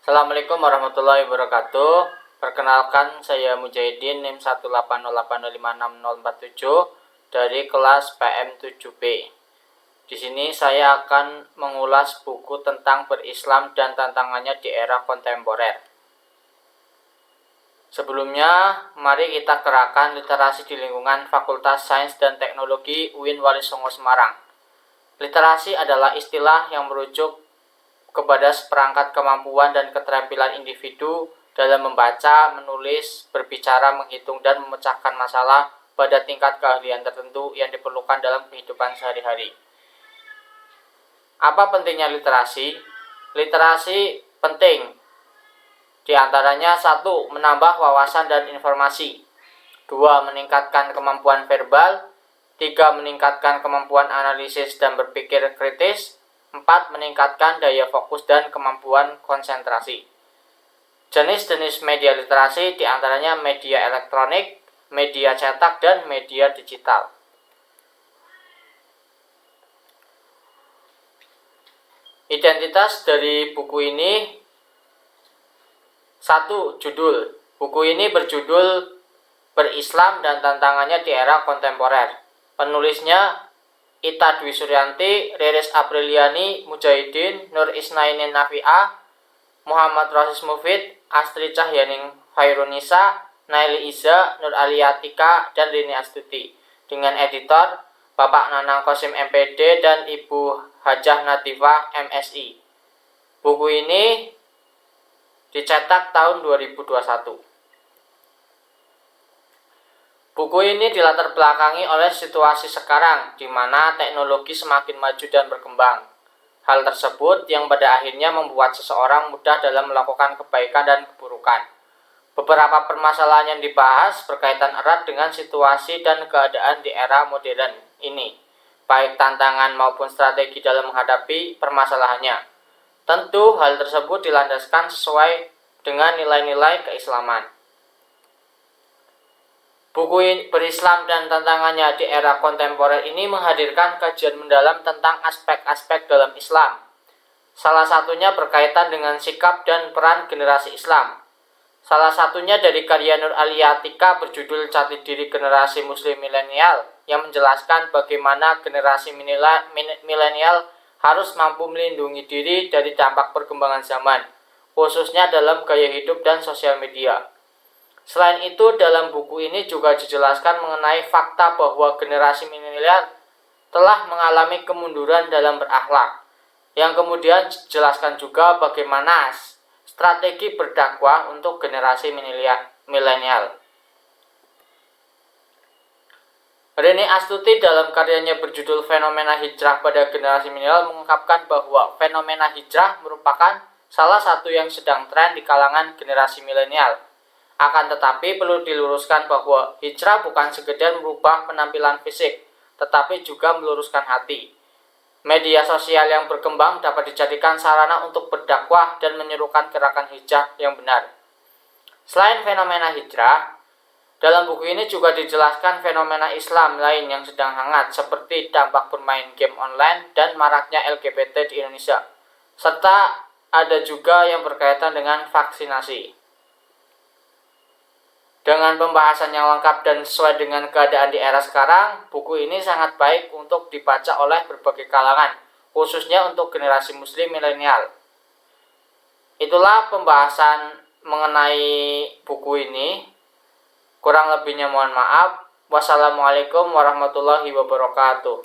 Assalamualaikum warahmatullahi wabarakatuh. Perkenalkan, saya Mujahidin NIM 180805647 dari kelas PM7B. Di sini saya akan mengulas buku tentang berislam dan tantangannya di era kontemporer. Sebelumnya, mari kita kerahkan literasi di lingkungan Fakultas Sains dan Teknologi UIN Walisongo Semarang. Literasi adalah istilah yang merujuk kepada seperangkat kemampuan dan keterampilan individu dalam membaca, menulis, berbicara, menghitung, dan memecahkan masalah pada tingkat keahlian tertentu yang diperlukan dalam kehidupan sehari-hari. Apa pentingnya literasi? Literasi penting. Di antaranya 1. Menambah wawasan dan informasi. 2. Meningkatkan kemampuan verbal. 3. Meningkatkan kemampuan analisis dan berpikir kritis. 4. Meningkatkan daya fokus dan kemampuan konsentrasi. Jenis-jenis media literasi diantaranya media elektronik, media cetak, dan media digital. Identitas dari buku ini: 1. Judul. Buku ini berjudul Berislam dan Tantangannya di Era Kontemporer. Penulisnya Ita Dwi Suryanti, Riris Apriliani, Mujahidin, Nur Isnaini Nafi'ah, Muhammad Rosis Mufid, Astri Cahyaning Khairunisa, Naili Iza, Nur Aliatika, dan Rini Astuti. Dengan editor Bapak Nanang Kosim MPD dan Ibu Hajah Natifah MSI. Buku ini dicetak tahun 2021. Buku ini dilatar belakangi oleh situasi sekarang, di mana teknologi semakin maju dan berkembang. Hal tersebut yang pada akhirnya membuat seseorang mudah dalam melakukan kebaikan dan keburukan. Beberapa permasalahan yang dibahas berkaitan erat dengan situasi dan keadaan di era modern ini, baik tantangan maupun strategi dalam menghadapi permasalahannya. Tentu hal tersebut dilandaskan sesuai dengan nilai-nilai keislaman. Buku Berislam dan Tantangannya di Era Kontemporer ini menghadirkan kajian mendalam tentang aspek-aspek dalam Islam. Salah satunya berkaitan dengan sikap dan peran generasi Islam. Salah satunya dari karya Nur Aliatika berjudul Jati Diri Generasi Muslim Milenial, yang menjelaskan bagaimana generasi milenial harus mampu melindungi diri dari dampak perkembangan zaman, khususnya dalam gaya hidup dan sosial media. Selain itu, dalam buku ini juga dijelaskan mengenai fakta bahwa generasi milenial telah mengalami kemunduran dalam berakhlak, yang kemudian dijelaskan juga bagaimana strategi berdakwah untuk generasi milenial. Rini Astuti dalam karyanya berjudul Fenomena Hijrah pada Generasi Milenial mengungkapkan bahwa fenomena hijrah merupakan salah satu yang sedang tren di kalangan generasi milenial. Akan tetapi perlu diluruskan bahwa hijrah bukan sekedar merubah penampilan fisik, tetapi juga meluruskan hati. Media sosial yang berkembang dapat dijadikan sarana untuk berdakwah dan menyerukan gerakan hijrah yang benar. Selain fenomena hijrah, dalam buku ini juga dijelaskan fenomena Islam lain yang sedang hangat, seperti dampak bermain game online dan maraknya LGBT di Indonesia, serta ada juga yang berkaitan dengan vaksinasi. Dengan pembahasan yang lengkap dan sesuai dengan keadaan di era sekarang, buku ini sangat baik untuk dibaca oleh berbagai kalangan, khususnya untuk generasi muslim milenial. Itulah pembahasan mengenai buku ini. Kurang lebihnya mohon maaf. Wassalamualaikum warahmatullahi wabarakatuh.